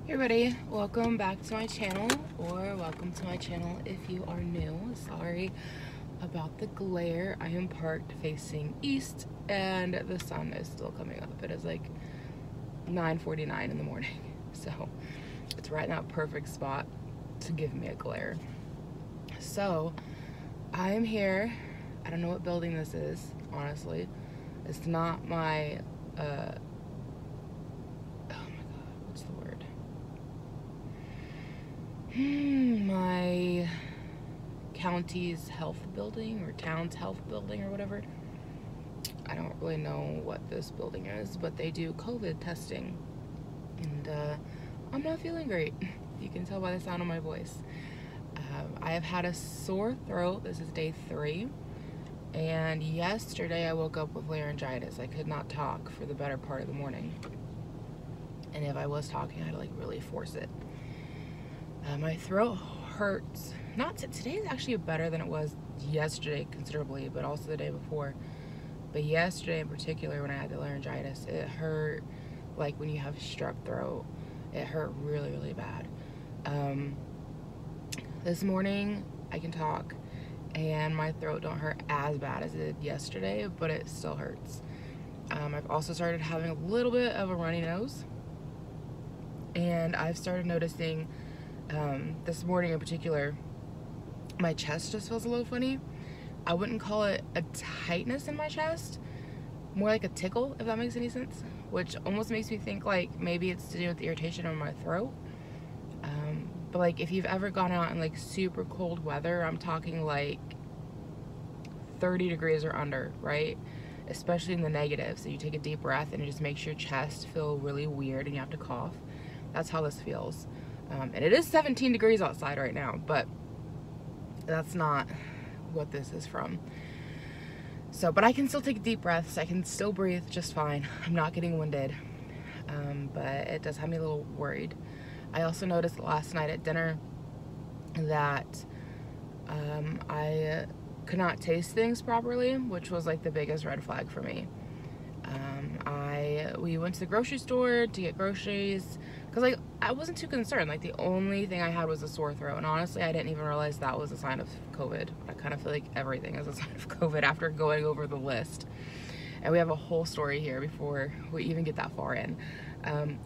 Hey everybody, welcome back to my channel, or welcome to my channel if you are new. Sorry about the glare. I am parked facing east and the sun is still coming up. It is like 9:49 in the morning, so it's right in that perfect spot to give me a glare. So I am here. I don't know what building this is, honestly. It's not my my county's health building or town's health building or whatever. I don't really know what this building is, but they do COVID testing, and I'm not feeling great. You can tell by the sound of my voice. I have had a sore throat. This is day 3, and yesterday I woke up with laryngitis. I could not talk for the better part of the morning, and if I was talking, I had to like really force it. My throat hurts. Today is actually better than it was yesterday considerably, but also the day before. But yesterday in particular, when I had the laryngitis, it hurt like when you have strep throat. It hurt really, really bad. This morning I can talk and my throat don't hurt as bad as it did yesterday, but it still hurts. I've also started having a little bit of a runny nose, and I've started noticing this morning in particular, my chest just feels a little funny. I wouldn't call it a tightness in my chest, more like a tickle, if that makes any sense, which almost makes me think like maybe it's to do with the irritation in my throat. But like if you've ever gone out in like super cold weather, I'm talking like 30 degrees or under, right? Especially in the negative. So you take a deep breath and it just makes your chest feel really weird and you have to cough. That's how this feels. And it is 17 degrees outside right now, but that's not what this is from. So, but I can still take deep breaths. I can still breathe just fine. I'm not getting winded, but it does have me a little worried. I also noticed last night at dinner that I could not taste things properly, which was like the biggest red flag for me. We went to the grocery store to get groceries because like I wasn't too concerned. Like the only thing I had was a sore throat, and honestly I didn't even realize that was a sign of COVID. I kind of feel like everything is a sign of COVID after going over the list, and we have a whole story here before we even get that far in.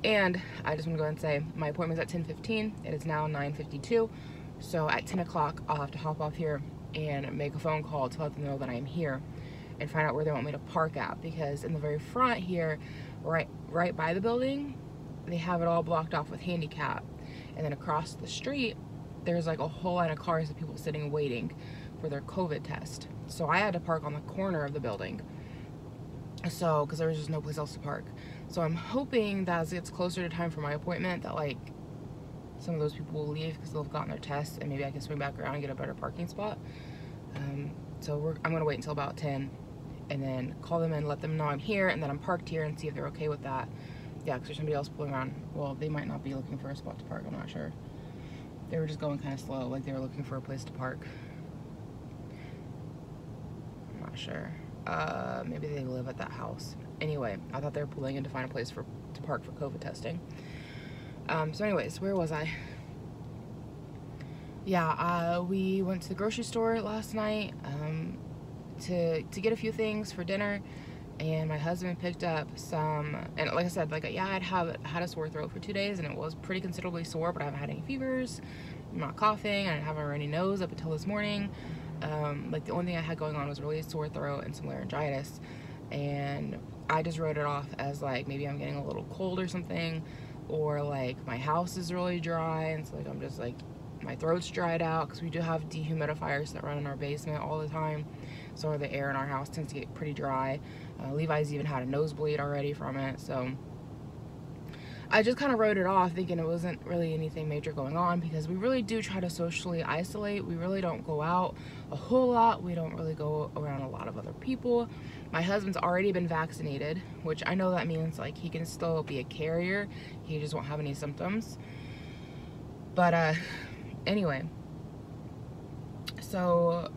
And I just want to go ahead and say my appointment's at 10:15. It is now 9:52, so at 10 o'clock I'll have to hop off here and make a phone call to let them know that I'm here and find out where they want me to park at, because in the very front here, right by the building, they have it all blocked off with handicap, and then across the street there's like a whole line of cars of people sitting waiting for their COVID test. So I had to park on the corner of the building, so because there was just no place else to park. So I'm hoping that as it gets closer to time for my appointment that like some of those people will leave because they'll have gotten their tests, and maybe I can swing back around and get a better parking spot. So I'm gonna wait until about 10 and then call them and let them know I'm here and that I'm parked here and see if they're okay with that. Yeah, because there's somebody else pulling around. Well, they might not be looking for a spot to park, I'm not sure. They were just going kind of slow, like they were looking for a place to park. I'm not sure. Maybe they live at that house. Anyway, I thought they were pulling in to find a place to park for COVID testing. So anyways, where was I? Yeah, we went to the grocery store last night to get a few things for dinner, and my husband picked up some, and like I said, like yeah, I'd had a sore throat for 2 days, and it was pretty considerably sore, but I haven't had any fevers, I'm not coughing, I didn't have a runny nose up until this morning. Like the only thing I had going on was really a sore throat and some laryngitis, and I just wrote it off as like maybe I'm getting a little cold or something, or like my house is really dry, and so like I'm just like my throat's dried out, because we do have dehumidifiers that run in our basement all the time, so the air in our house tends to get pretty dry. Levi's even had a nosebleed already from it, so I just kind of wrote it off thinking it wasn't really anything major going on, because we really do try to socially isolate. We really don't go out a whole lot. We don't really go around a lot of other people. My husband's already been vaccinated, which I know that means like he can still be a carrier, he just won't have any symptoms. But anyway, so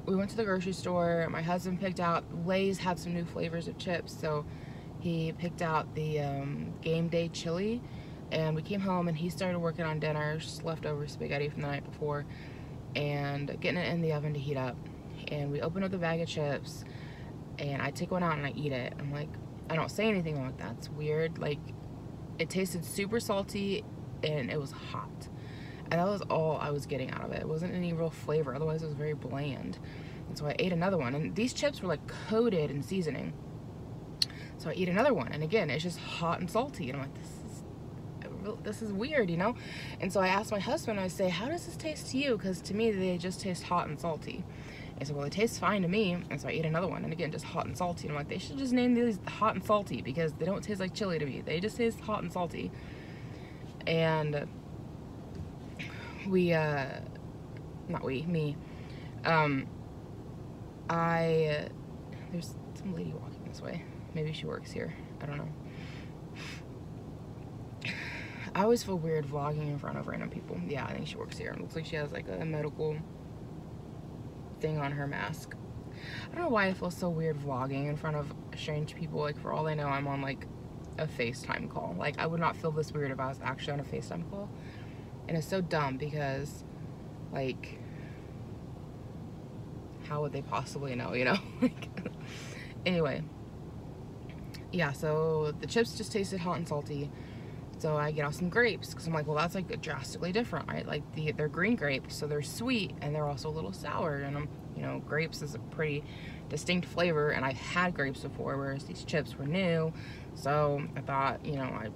we went to the grocery store. My husband picked out, Lay's had some new flavors of chips, so he picked out the game day chili and we came home and he started working on dinner, just leftover spaghetti from the night before, and getting it in the oven to heat up. And we opened up the bag of chips, and I take one out and I eat it. I'm like, I don't say anything like that. It's weird. Like, it tasted super salty and it was hot. And that was all I was getting out of it. It wasn't any real flavor. Otherwise, it was very bland. And so I ate another one. And these chips were like coated in seasoning. So I eat another one. And again, it's just hot and salty. And I'm like, this is weird, you know? And so I asked my husband, I say, how does this taste to you? Because to me, they just taste hot and salty. And so, well, it tastes fine to me. And so I ate another one, and again, just hot and salty. And I'm like, they should just name these hot and salty, because they don't taste like chili to me. They just taste hot and salty. And me, there's some lady walking this way. Maybe she works here. I don't know. I always feel weird vlogging in front of random people. Yeah, I think she works here. It looks like she has like a medical thing on her mask. I don't know why I feel so weird vlogging in front of strange people. Like, for all I know, I'm on like a FaceTime call. Like, I would not feel this weird if I was actually on a FaceTime call. And it's so dumb because, like, how would they possibly know, you know? Like, anyway. Yeah, so the chips just tasted hot and salty. So I get out some grapes, because I'm like, well, that's like drastically different, right? Like, they're green grapes, so they're sweet, and they're also a little sour. And you know, grapes is a pretty distinct flavor, and I've had grapes before, whereas these chips were new. So I thought, you know, I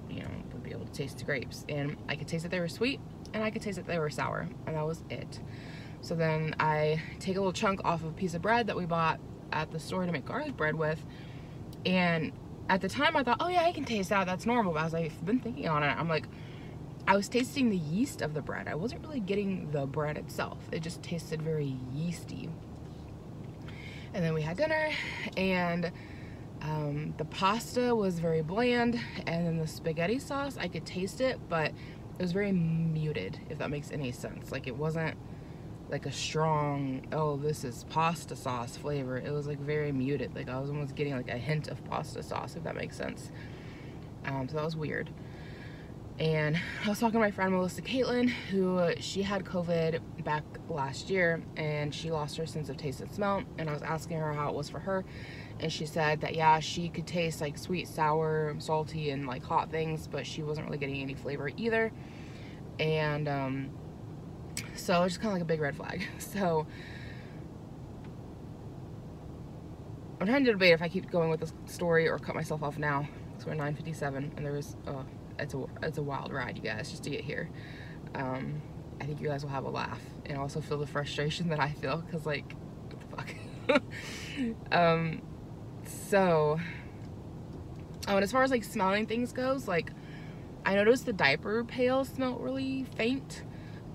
would be able to taste the grapes, and I could taste that they were sweet, and I could taste that they were sour, and that was it. So then I take a little chunk off of a piece of bread that we bought at the store to make garlic bread with, and at the time I thought, oh yeah, I can taste that, that's normal. But as I've been thinking on it, I'm like, I was tasting the yeast of the bread. I wasn't really getting the bread itself. It just tasted very yeasty. And then we had dinner, and the pasta was very bland, and then the spaghetti sauce, I could taste it, but it was very muted, if that makes any sense. Like, it wasn't like a strong, oh, this is pasta sauce flavor. It was like very muted. Like, I was almost getting like a hint of pasta sauce, if that makes sense. So that was weird. And I was talking to my friend Melissa Caitlin, who she had COVID back last year, and she lost her sense of taste and smell. And I was asking her how it was for her, and she said that, yeah, she could taste like sweet, sour, salty, and like hot things, but she wasn't really getting any flavor either. And so it's just kind of like a big red flag. So I'm trying to debate if I keep going with this story or cut myself off now. So we're 9:57, and there was it's a wild ride, you guys, just to get here. I think you guys will have a laugh and also feel the frustration that I feel, because, like, what the fuck. So and as far as like smelling things goes, like, I noticed the diaper pail smelled really faint,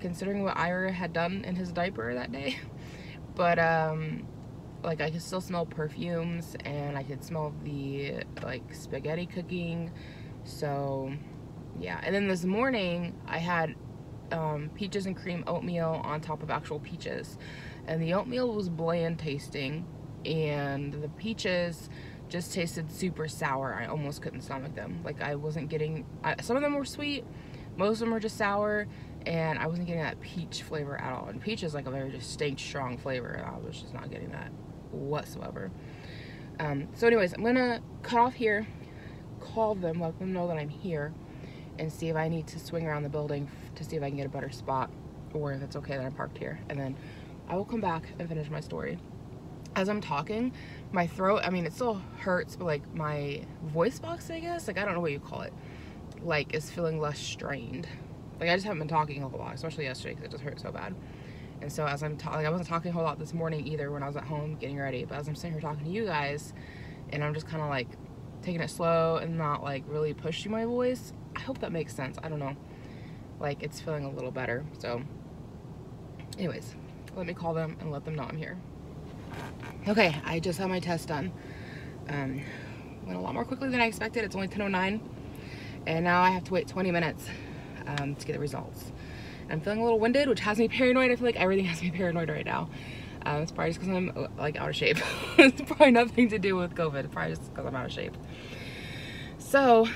considering what Ira had done in his diaper that day. But like, I could still smell perfumes, and I could smell the like spaghetti cooking. So yeah. And then this morning I had peaches and cream oatmeal on top of actual peaches, and the oatmeal was bland tasting, and the peaches just tasted super sour. I almost couldn't stomach them. Like, I wasn't getting, some of them were sweet, most of them were just sour, and I wasn't getting that peach flavor at all. And peach is like a very distinct, strong flavor, and I was just not getting that whatsoever. So anyways, I'm gonna cut off here, call them, let them know that I'm here, and see if I need to swing around the building to see if I can get a better spot, or if it's okay that I'm parked here. And then I will come back and finish my story. As I'm talking, my throat, I mean, it still hurts, but like my voice box, I guess, like, I don't know what you call it, like, is feeling less strained. Like, I just haven't been talking a whole lot, especially yesterday, because it just hurt so bad. And so as I'm talking, like, I wasn't talking a whole lot this morning either when I was at home getting ready, but as I'm sitting here talking to you guys, and I'm just kind of like taking it slow and not like really pushing my voice, I hope that makes sense. I don't know, like, it's feeling a little better. So anyways, let me call them and let them know I'm here. Okay, I just had my test done. Went a lot more quickly than I expected. It's only 10:09, and now I have to wait 20 minutes to get the results. I'm feeling a little winded, which has me paranoid. I feel like everything has me paranoid right now. It's probably just because I'm like out of shape. It's probably nothing to do with COVID. It's probably just because I'm out of shape. So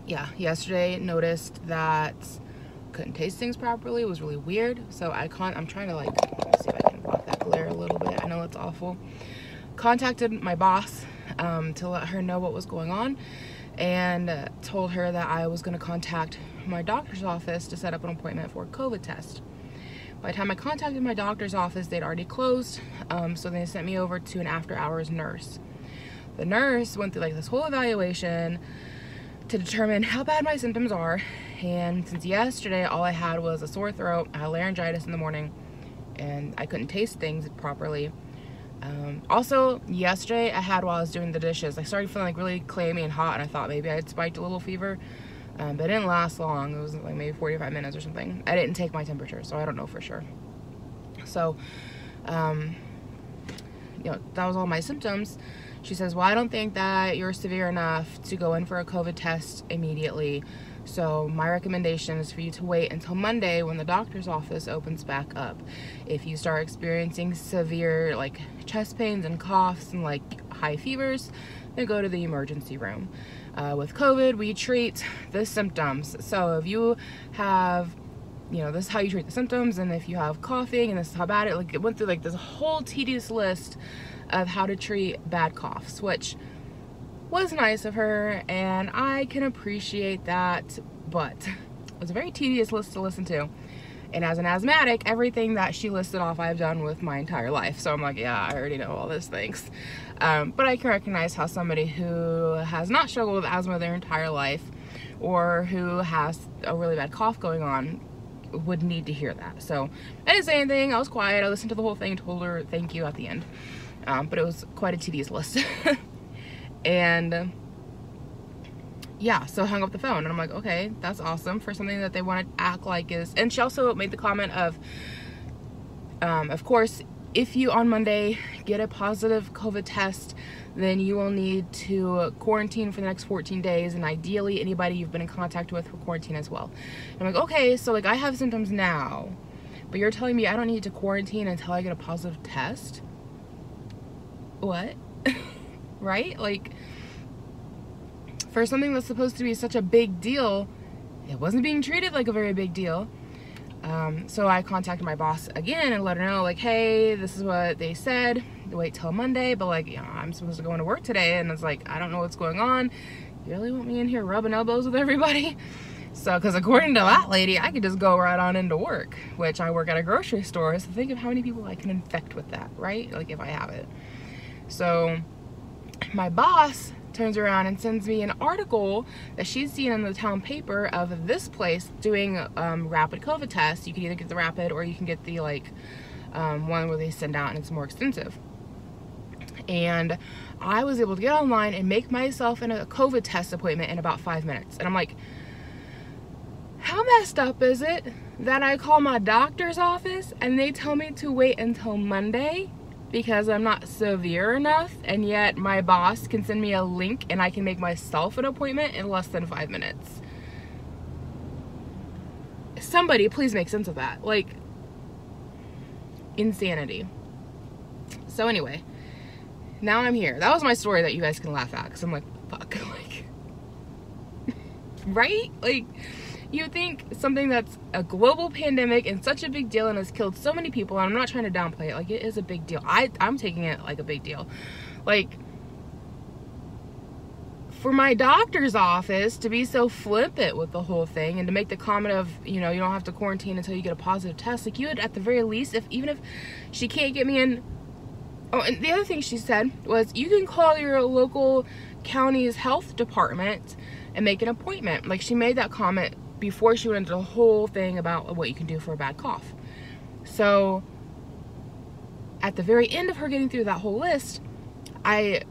yeah, yesterday noticed that couldn't taste things properly. It was really weird. So I'm trying to like, let's see if I can block that glare a little bit. I know it's awful. Contacted my boss to let her know what was going on, and told her that I was going to contact my doctor's office to set up an appointment for a COVID test. By the time I contacted my doctor's office, they'd already closed, so they sent me over to an after-hours nurse. The nurse went through like this whole evaluation to determine how bad my symptoms are, and since yesterday all I had was a sore throat, I had laryngitis in the morning, and I couldn't taste things properly. Also, yesterday I had, while I was doing the dishes, I started feeling like really clammy and hot, and I thought maybe I had spiked a little fever. But it didn't last long. It was like maybe 45 minutes or something. I didn't take my temperature, so I don't know for sure. So, you know, that was all my symptoms. She says, well, I don't think that you're severe enough to go in for a COVID test immediately. So my recommendation is for you to wait until Monday when the doctor's office opens back up. If you start experiencing severe like chest pains and coughs and like high fevers, then go to the emergency room. With COVID, we treat the symptoms. So if you have, you know, this is how you treat the symptoms, and if you have coughing, and this is how bad it went through like this whole tedious list of how to treat bad coughs, which was nice of her, and I can appreciate that, but it was a very tedious list to listen to. And as an asthmatic, everything that she listed off I've done with my entire life. So I'm like, yeah, I already know all those things. But I can recognize how somebody who has not struggled with asthma their entire life, or who has a really bad cough going on, would need to hear that. So I didn't say anything. I was quiet. I listened to the whole thing, told her thank you at the end. But it was quite a tedious list. And yeah, so I hung up the phone, and I'm like, okay, that's awesome for something that they want to act like is. And she also made the comment of course, if you on Monday get a positive COVID test, then you will need to quarantine for the next 14 days, and ideally anybody you've been in contact with will quarantine as well. And I'm like, okay, so like I have symptoms now, but you're telling me I don't need to quarantine until I get a positive test? What? Right? Like, for something that's supposed to be such a big deal, it wasn't being treated like a very big deal. So I contacted my boss again and let her know, like, hey, this is what they said, wait till Monday, but like, you know, I'm supposed to go into work today, and it's like, I don't know what's going on. You really want me in here rubbing elbows with everybody? So, because according to that lady, I could just go right on into work, which I work at a grocery store, so think of how many people I can infect with that, right? Like, if I have it. So my boss turns around and sends me an article that she's seen in the town paper of this place doing rapid COVID tests. You can either get the rapid, or you can get the like one where they send out and it's more extensive. And I was able to get online and make myself a COVID test appointment in about 5 minutes. And I'm like, how messed up is it that I call my doctor's office and they tell me to wait until Monday because I'm not severe enough, and yet my boss can send me a link and I can make myself an appointment in less than 5 minutes? Somebody please make sense of that. Like, insanity. So anyway, now I'm here. That was my story that you guys can laugh at, because I'm like, fuck, like, right? Like, you think something that's a global pandemic and such a big deal and has killed so many people, and I'm not trying to downplay it, like, it is a big deal. I'm taking it like a big deal. Like, for my doctor's office to be so flippant with the whole thing and to make the comment of, you know, you don't have to quarantine until you get a positive test, like, you would at the very least, even if she can't get me in. Oh, and the other thing she said was, you can call your local county's health department and make an appointment. Like, she made that comment before she went into the whole thing about what you can do for a bad cough. So at the very end of her getting through that whole list, I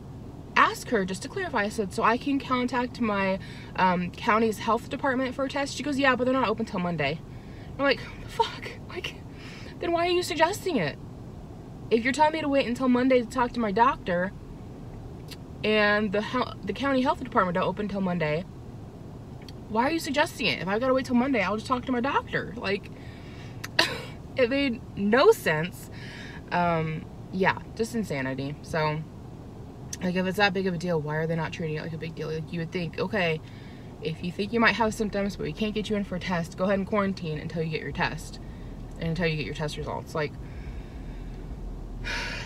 asked her just to clarify. I said, so I can contact my county's health department for a test? She goes, yeah, but they're not open till Monday. I'm like, fuck, like, then why are you suggesting it? If you're telling me to wait until Monday to talk to my doctor, and the county health department don't open till Monday, why are you suggesting it? If I've got to wait till Monday, I'll just talk to my doctor. Like, it made no sense. Yeah, just insanity. So, like, if it's that big of a deal, why are they not treating it like a big deal? Like, you would think, okay, if you think you might have symptoms but we can't get you in for a test, go ahead and quarantine until you get your test and until you get your test results. Like,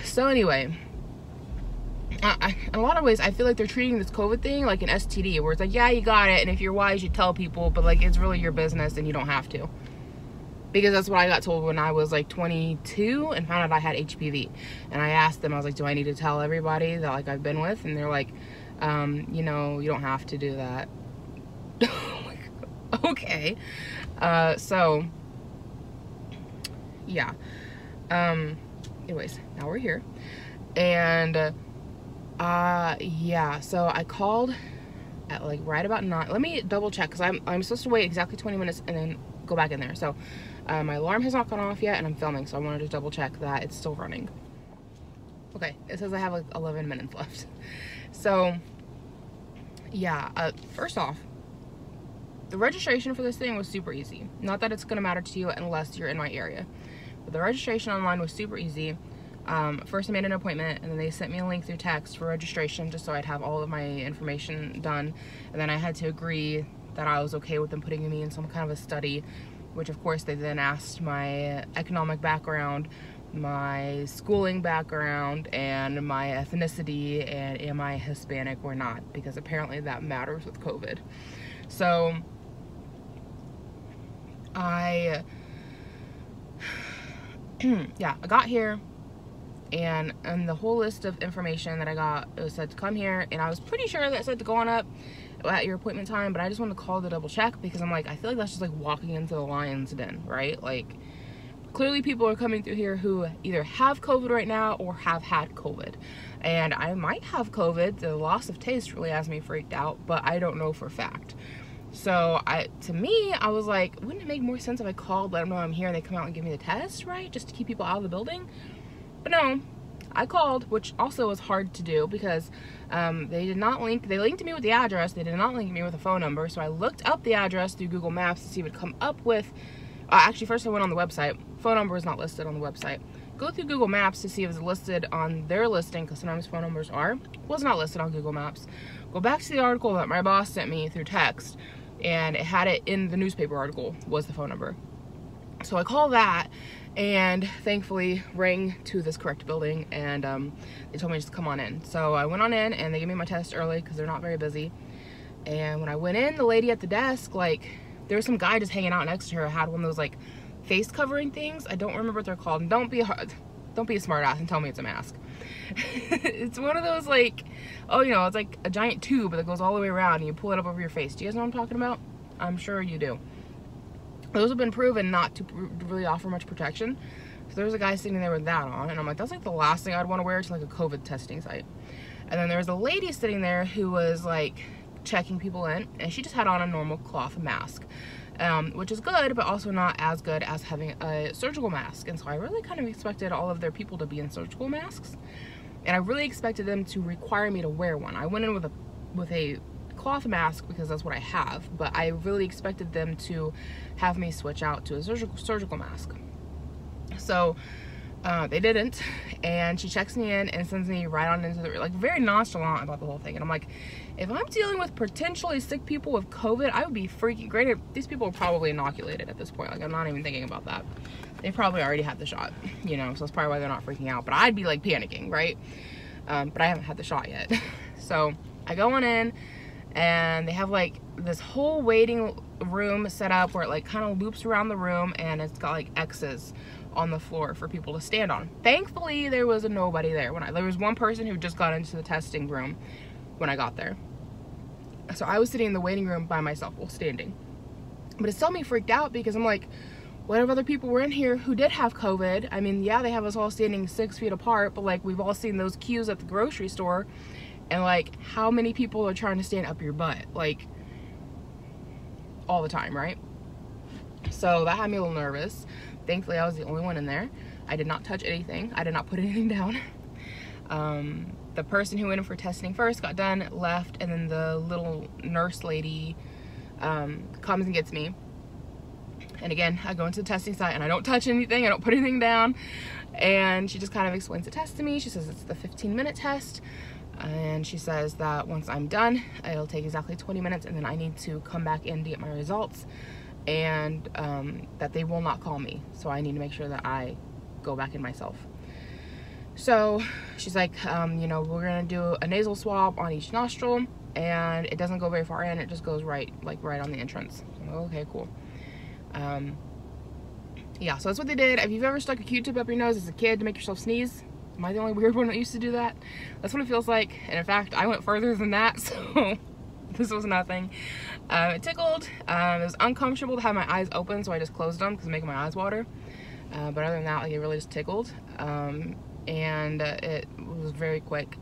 so anyway, in a lot of ways I feel like they're treating this COVID thing like an STD, where it's like, yeah, you got it, and if you're wise you tell people, but like it's really your business and you don't have to. Because that's what I got told when I was like 22 and found out I had HPV. And I asked them, I was like, do I need to tell everybody that like I've been with? And they're like, you know, you don't have to do that. Like, okay. So yeah. Anyways, now we're here. And yeah, so I called at like right about 9. Let me double check, because I'm supposed to wait exactly 20 minutes and then go back in there. So my alarm has not gone off yet and I'm filming, so I wanted to double check that it's still running. Okay, it says I have like 11 minutes left. So yeah, first off, the registration for this thing was super easy. Not that it's gonna matter to you unless you're in my area, but the registration online was super easy. First I made an appointment, and then they sent me a link through text for registration just so I'd have all of my information done, and then I had to agree that I was okay with them putting me in some kind of a study, which of course they then asked my economic background, my schooling background, and my ethnicity, and am I Hispanic or not, because apparently that matters with COVID. So I yeah, I got here, and the whole list of information that I got, it was said to come here, and I was pretty sure that said to go on up at your appointment time, but I just wanted to call to double check, because I'm like, I feel like that's just like walking into the lion's den, right? Like, clearly people are coming through here who either have COVID right now or have had COVID, and I might have COVID. The loss of taste really has me freaked out, but I don't know for a fact. So to me, I was like, wouldn't it make more sense if I called, let them know I'm here, and they come out and give me the test, right? Just to keep people out of the building. But no, I called, which also was hard to do, because they linked me with the address, they did not link me with a phone number. So I looked up the address through Google Maps to see if it would come up with, actually first I went on the website. Phone number is not listed on the website. Go through Google Maps to see if it's listed on their listing, because sometimes phone numbers are. Was not listed on Google Maps. Go back to the article that my boss sent me through text, and it had it in the newspaper article, was the phone number. So I called that, and thankfully rang to this correct building, and they told me just to come on in. So I went on in, and they gave me my test early because they're not very busy. And when I went in, the lady at the desk, like, there was some guy just hanging out next to her, had one of those like face covering things. I don't remember what they're called. And don't be a smart ass and tell me it's a mask. It's one of those, like, oh, you know, it's like a giant tube that goes all the way around and you pull it up over your face. Do you guys know what I'm talking about? I'm sure you do. Those have been proven not to really offer much protection. So there was a guy sitting there with that on, and I'm like, that's like the last thing I'd want to wear to like a COVID testing site. And then there was a lady sitting there who was like checking people in, and she just had on a normal cloth mask, which is good, but also not as good as having a surgical mask. And so I really kind of expected all of their people to be in surgical masks, and I really expected them to require me to wear one. I went in with a cloth mask because that's what I have, but I really expected them to have me switch out to a surgical mask. So they didn't, and she checks me in and sends me right on into the, like, very nonchalant about the whole thing. And I'm like, if I'm dealing with potentially sick people with COVID, I would be freaking, granted, these people are probably inoculated at this point, like, I'm not even thinking about that. They probably already had the shot, you know, so that's probably why they're not freaking out, but I'd be like panicking, right? But I haven't had the shot yet. So I go on in, and they have like this whole waiting room set up where it like kind of loops around the room, and it's got like X's on the floor for people to stand on. Thankfully, there was nobody there there was one person who just got into the testing room when I got there. So I was sitting in the waiting room by myself while standing. But it still me freaked out, because I'm like, what if other people were in here who did have COVID? I mean, yeah, they have us all standing 6 feet apart, but like, we've all seen those queues at the grocery store. And like, how many people are trying to stand up your butt? Like, all the time, right? So that had me a little nervous. Thankfully, I was the only one in there. I did not touch anything. I did not put anything down. The person who went in for testing first got done, left, and then the little nurse lady comes and gets me. And again, I go into the testing site, and I don't touch anything. I don't put anything down. And she just kind of explains the test to me. She says it's the 15-minute test. And she says that once I'm done, it'll take exactly 20 minutes, and then I need to come back in to get my results, and that they will not call me. So I need to make sure that I go back in myself. So she's like, you know, we're gonna do a nasal swab on each nostril, and it doesn't go very far in, it just goes right on the entrance. So I'm like, okay, cool. Yeah, so that's what they did. If you've ever stuck a Q-tip up your nose as a kid to make yourself sneeze, am I the only weird one that used to do that? That's what it feels like. And in fact, I went further than that, so this was nothing. It tickled. It was uncomfortable to have my eyes open, so I just closed them because it's making my eyes water. But other than that, like, it really just tickled. And it was very quick.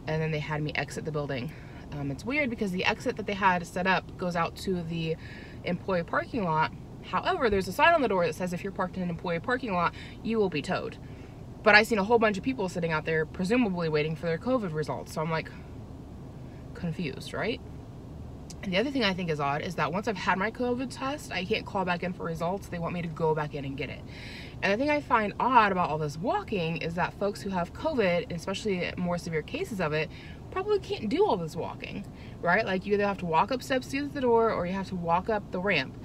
And then they had me exit the building. It's weird because the exit that they had set up goes out to the employee parking lot. However, there's a sign on the door that says if you're parked in an employee parking lot, you will be towed. But I seen a whole bunch of people sitting out there, presumably waiting for their COVID results. So I'm like, confused, right? And the other thing I think is odd is that once I've had my COVID test, I can't call back in for results. They want me to go back in and get it. And the thing I find odd about all this walking is that folks who have COVID, especially more severe cases of it, probably can't do all this walking, right? Like, you either have to walk up steps to get to the door, or you have to walk up the ramp.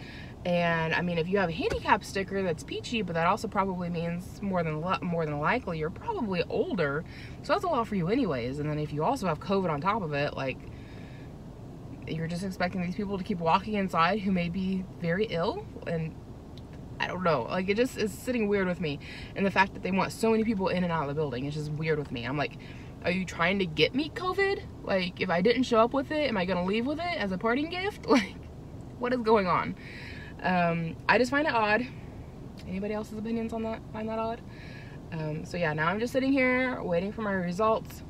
And I mean, if you have a handicap sticker, that's peachy, but that also probably means more than likely you're probably older, so that's a lot for you anyways. And then if you also have COVID on top of it, like, you're just expecting these people to keep walking inside who may be very ill, and I don't know, like, it just is sitting weird with me. And the fact that they want so many people in and out of the building is just weird with me. I'm like, are you trying to get me COVID? Like, if I didn't show up with it, am I gonna leave with it as a parting gift? Like, what is going on? I just find it odd. Anybody else's opinions on that? Find that odd? So yeah, now I'm just sitting here waiting for my results.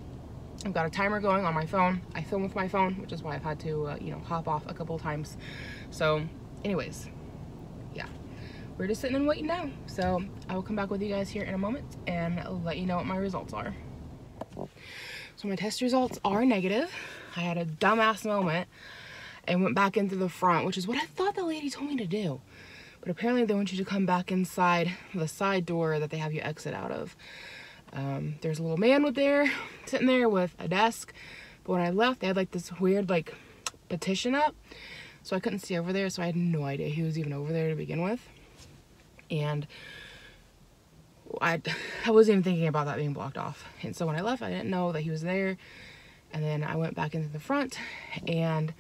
I've got a timer going on my phone. I film with my phone, which is why I've had to, you know, hop off a couple of times. So anyways, yeah, we're just sitting and waiting now. So I will come back with you guys here in a moment and let you know what my results are. So my test results are negative. I had a dumbass moment and went back into the front, which is what I thought the lady told me to do. But apparently they want you to come back inside the side door that they have you exit out of. There's a little man sitting there with a desk. But when I left, they had like this weird like petition up. So I couldn't see over there, so I had no idea he was even over there to begin with. And I wasn't even thinking about that being blocked off. And so when I left, I didn't know that he was there. And then I went back into the front, and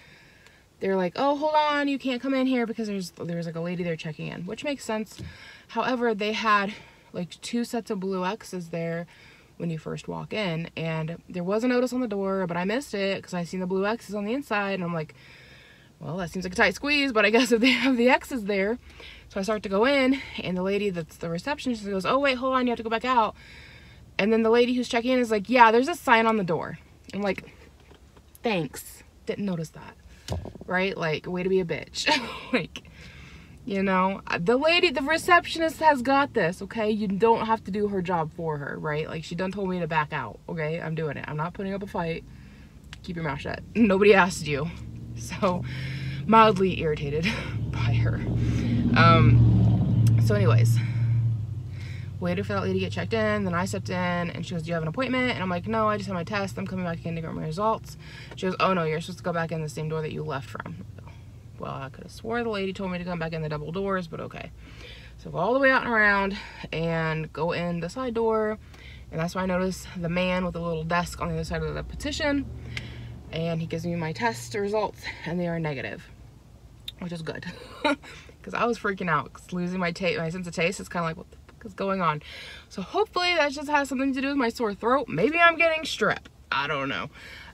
they're like, oh, hold on, you can't come in here because there's like a lady there checking in, which makes sense. However, they had like 2 sets of blue X's there when you first walk in, and there was a notice on the door, but I missed it because I seen the blue X's on the inside, and I'm like, well, that seems like a tight squeeze, but I guess if they have the X's there. So I start to go in, and the lady that's the receptionist goes, oh wait, hold on, you have to go back out. And then the lady who's checking in is like, yeah, there's a sign on the door. I'm like, thanks, didn't notice that. Right? Like, way to be a bitch. Like, you know, the receptionist has got this, okay? You don't have to do her job for her, right? Like, she done told me to back out, okay? I'm doing it. I'm not putting up a fight. Keep your mouth shut. Nobody asked you. So, mildly irritated by her. So anyways, waited for that lady to get checked in, then I stepped in, and she goes, do you have an appointment? And I'm like, no, I just had my test, I'm coming back in to get my results. She goes, oh no, you're supposed to go back in the same door that you left from. Well, I could have swore the lady told me to come back in the double doors, but okay. So go all the way out and around, and go in the side door, and that's why I noticed the man with the little desk on the other side of the petition, and he gives me my test results, and they are negative, which is good. Because I was freaking out, because losing my sense of taste is kind of like, what the fuck is going on? So hopefully that just has something to do with my sore throat. Maybe I'm getting strep. I don't know.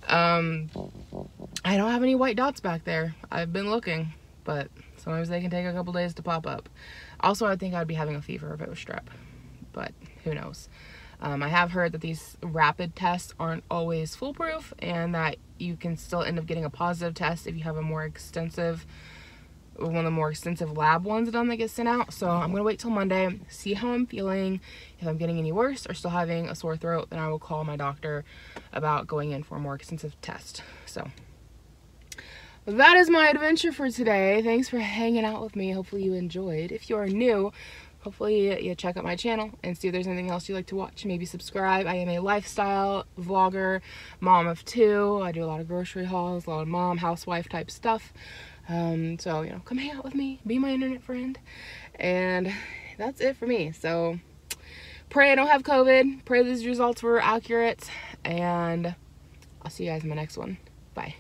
I don't have any white dots back there. I've been looking, but sometimes they can take a couple days to pop up. Also, I think I'd be having a fever if it was strep, but who knows? I have heard that these rapid tests aren't always foolproof, and that you can still end up getting a positive test if you have a more extensive, one of the more extensive lab ones done that gets sent out. So I'm gonna wait till Monday, see how I'm feeling. If I'm getting any worse or still having a sore throat, then I will call my doctor about going in for a more extensive test. So that is my adventure for today. Thanks for hanging out with me. Hopefully you enjoyed. If you are new, hopefully you check out my channel and see if there's anything else you'd like to watch. Maybe subscribe. I am a lifestyle vlogger, mom of 2. I do a lot of grocery hauls, a lot of mom, housewife type stuff. So, you know, come hang out with me, be my internet friend. And that's it for me. So pray I don't have COVID. Pray these results were accurate. And I'll see you guys in my next one. Bye.